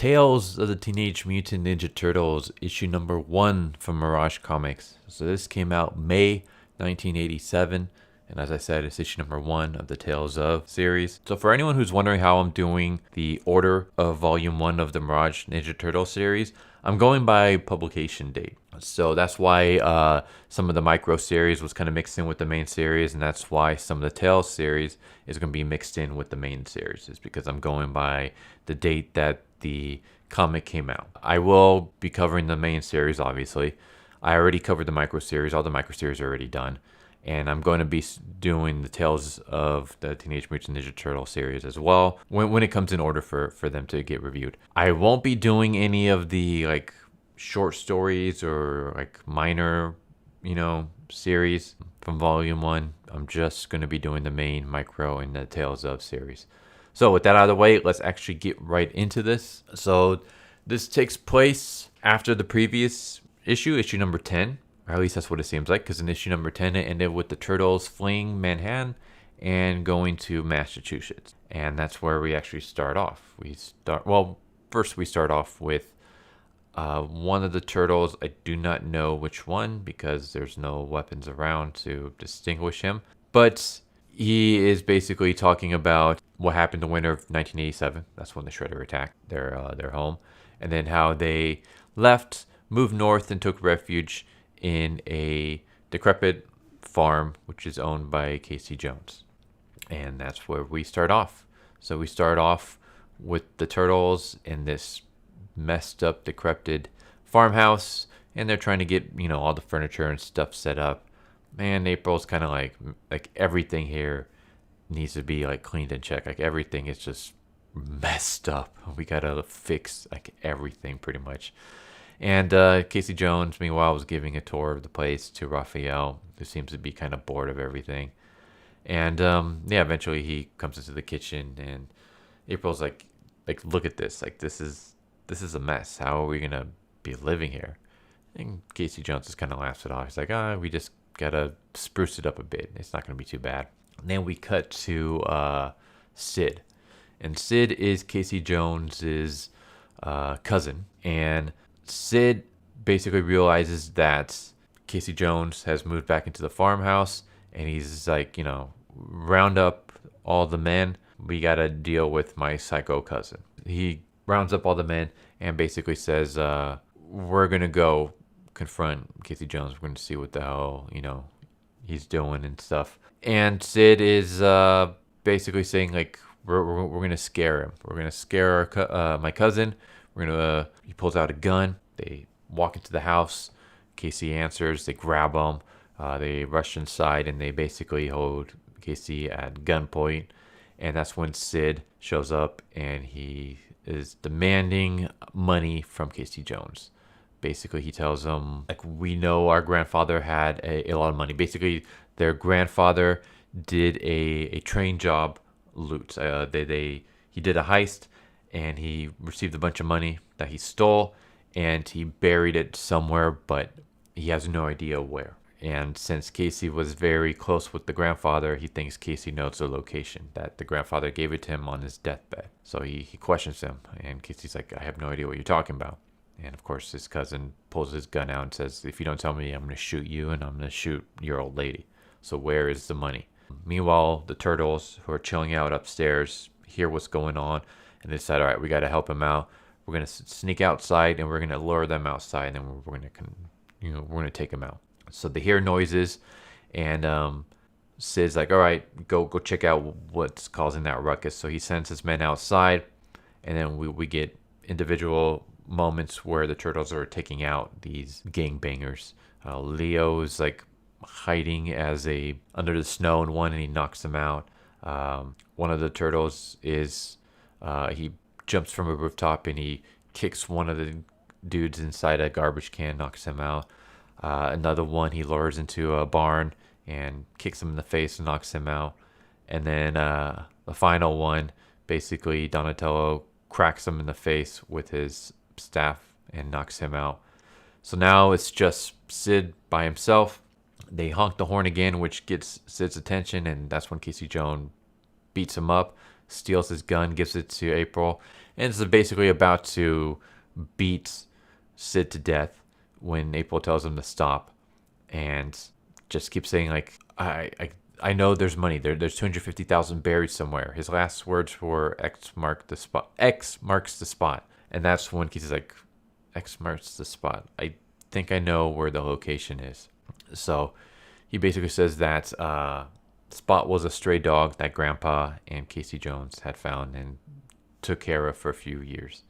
Tales of the Teenage Mutant Ninja Turtles, issue number 1 from Mirage Comics. So this came out May 1987, and as I said, it's issue number 1 of the Tales of series. So for anyone who's wondering how I'm doing the order of volume 1 of the Mirage Ninja Turtle series, I'm going by publication date. So that's why some of the micro series was kind of mixed in with the main series, and that's why some of the Tales series is going to be mixed in with the main series. It's because I'm going by the date that the comic came out. I will be covering the main series, obviously. I already covered the micro series. All the micro series are already done. And I'm going to be doing the Tales of the Teenage Mutant Ninja Turtle series as well when it comes in order for them to get reviewed. I won't be doing any of the like short stories or like minor, series from volume 1. I'm just going to be doing the main micro and the Tales of series. So with that out of the way, let's actually get right into this. So this takes place after the previous issue number 10. Or at least that's what it seems like, because in issue number 10, it ended with the Turtles fleeing Manhattan and going to Massachusetts. And that's where we actually start off. First we start off with one of the Turtles. I do not know which one because there's no weapons around to distinguish him. But he is basically talking about what happened the winter of 1987. That's when the Shredder attacked their home. And then how they left, moved north, and took refuge in a decrepit farm, which is owned by Casey Jones. And that's where we start off. So we start off with the Turtles in this messed up, decrepit farmhouse. And they're trying to get, all the furniture and stuff set up. Man, April's kind of like everything here needs to be like cleaned and checked. Like everything is just messed up. We gotta fix like everything pretty much. And Casey Jones, meanwhile, was giving a tour of the place to Raphael, who seems to be kind of bored of everything. And eventually he comes into the kitchen, and April's like, look at this. Like this is a mess. How are we gonna be living here? And Casey Jones just kind of laughs it off. He's like, we just gotta spruce it up a bit. It's not gonna be too bad. And then we cut to Sid, and Sid is Casey Jones's cousin. And Sid basically realizes that Casey Jones has moved back into the farmhouse, and he's like, round up all the men. We gotta deal with my psycho cousin. He rounds up all the men and basically says, we're gonna go confront Casey Jones. We're going to see what the hell, he's doing and stuff. And Sid is basically saying, like, we're going to scare him. We're going to scare my cousin. He pulls out a gun. They walk into the house. Casey answers. They grab him. They rush inside, and they basically hold Casey at gunpoint. And that's when Sid shows up, and he is demanding money from Casey Jones. Basically, he tells them, like, we know our grandfather had a lot of money. Basically, their grandfather did a train job loot. He did a heist, and he received a bunch of money that he stole, and he buried it somewhere, but he has no idea where. And since Casey was very close with the grandfather, he thinks Casey knows the location, that the grandfather gave it to him on his deathbed. So he questions him, and Casey's like, I have no idea what you're talking about. And of course, his cousin pulls his gun out and says, if you don't tell me, I'm going to shoot you, and I'm going to shoot your old lady. So where is the money? Meanwhile, the Turtles, who are chilling out upstairs, hear what's going on, and they decide, all right, we got to help him out. We're going to sneak outside, and we're going to lure them outside, and then we're going to take them out. So they hear noises, and Sid's like, all right, go check out what's causing that ruckus. So he sends his men outside, and then we get individual moments where the Turtles are taking out these gangbangers. Leo's like hiding under the snow in one, and he knocks them out. One of the Turtles is he jumps from a rooftop, and he kicks one of the dudes inside a garbage can, knocks him out. Another one he lures into a barn and kicks him in the face and knocks him out. And then the final one, basically Donatello cracks him in the face with his staff and knocks him out. So now it's just Sid by himself. They honk the horn again, which gets Sid's attention, and that's when Casey Jones beats him up, steals his gun, gives it to April, and is basically about to beat Sid to death when April tells him to stop, and just keeps saying like, I know there's money there. There's 250,000 buried somewhere. His last words were X marked the spot. X marks the spot, and that's when Casey's like, X marks the spot. I think I know where the location is. So he basically says that Spot was a stray dog that Grandpa and Casey Jones had found and took care of for a few years,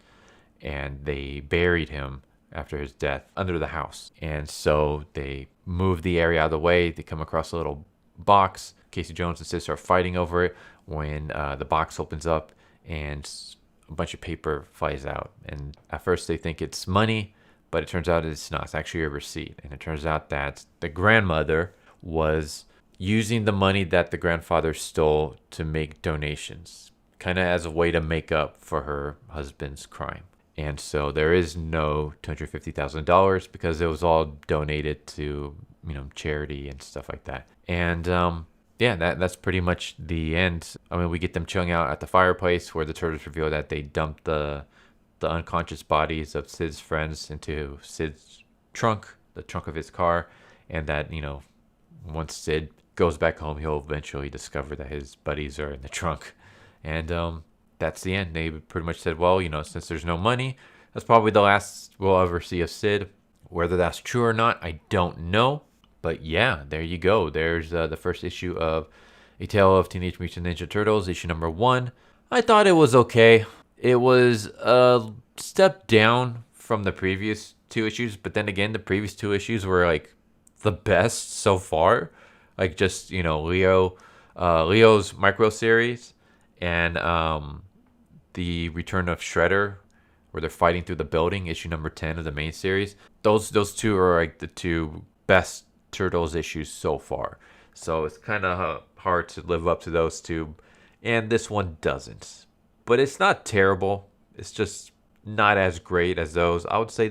and they buried him after his death under the house. And so they move the area out of the way. They come across a little box. Casey Jones and Sid are fighting over it when the box opens up and a bunch of paper flies out. And at first they think it's money, but it turns out it's not. It's actually a receipt. And it turns out that the grandmother was using the money that the grandfather stole to make donations, kind of as a way to make up for her husband's crime. And so there is no $250,000 because it was all donated to, charity and stuff like that. And yeah, that's pretty much the end. I mean, we get them chilling out at the fireplace where the turtles reveal that they dumped the unconscious bodies of Sid's friends into Sid's trunk, the trunk of his car, and that, once Sid goes back home, he'll eventually discover that his buddies are in the trunk. And that's the end. They pretty much said, well, since there's no money, that's probably the last we'll ever see of Sid. Whether that's true or not, I don't know. But yeah, there you go. There's the first issue of A Tale of Teenage Mutant Ninja Turtles, issue number 1. I thought it was okay. It was a step down from the previous 2 issues, but then again, the previous 2 issues were like the best so far. Like just, Leo's micro series and the return of Shredder, where they're fighting through the building, issue number 10 of the main series. Those 2 are like the 2 best Turtles issues so far. So it's kind of hard to live up to those 2, and this one doesn't. But it's not terrible. It's just not as great as those. I would say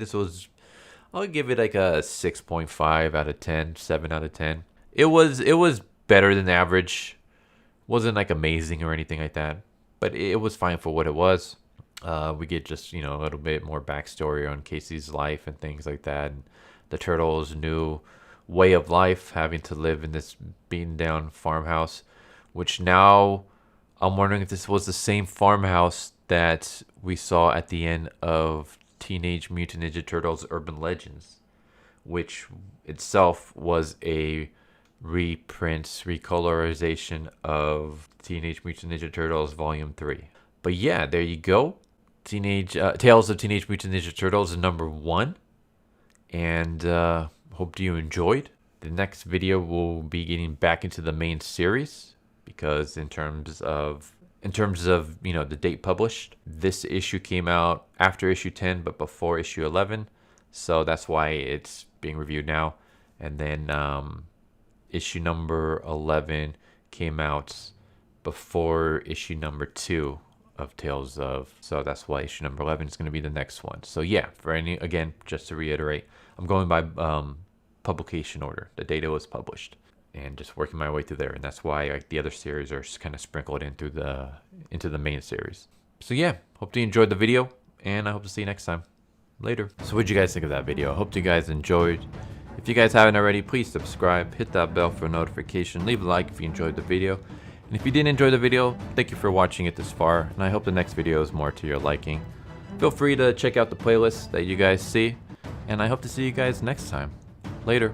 I'll give it like a 6.5 out of 10, 7 out of 10. It was better than average. Wasn't like amazing or anything like that, but it was fine for what it was. We get just, a little bit more backstory on Casey's life and things like that. And the Turtles' new way of life, having to live in this beaten down farmhouse, which now I'm wondering if this was the same farmhouse that we saw at the end of Teenage Mutant Ninja Turtles Urban Legends, which itself was a recolorization of Teenage Mutant Ninja Turtles Volume 3. But yeah, there you go. Tales of Teenage Mutant Ninja Turtles number 1. And hope you enjoyed. The next video will be getting back into the main series, because in terms of the date published, this issue came out after issue 10 but before issue 11, so that's why it's being reviewed now. And then issue number 11 came out before issue number 2 of Tales of, so that's why issue number 11 is going to be the next one. So yeah, again, just to reiterate, I'm going by publication order, the date it was published, and just working my way through there. And that's why the other series are kind of sprinkled into the main series. So yeah, hope you enjoyed the video, and I hope to see you next time. Later. So what'd you guys think of that video? I hope you guys enjoyed. If you guys haven't already, please subscribe, hit that bell for a notification, leave a like if you enjoyed the video. And if you didn't enjoy the video, thank you for watching it this far, and I hope the next video is more to your liking. Feel free to check out the playlist that you guys see, and I hope to see you guys next time. Later.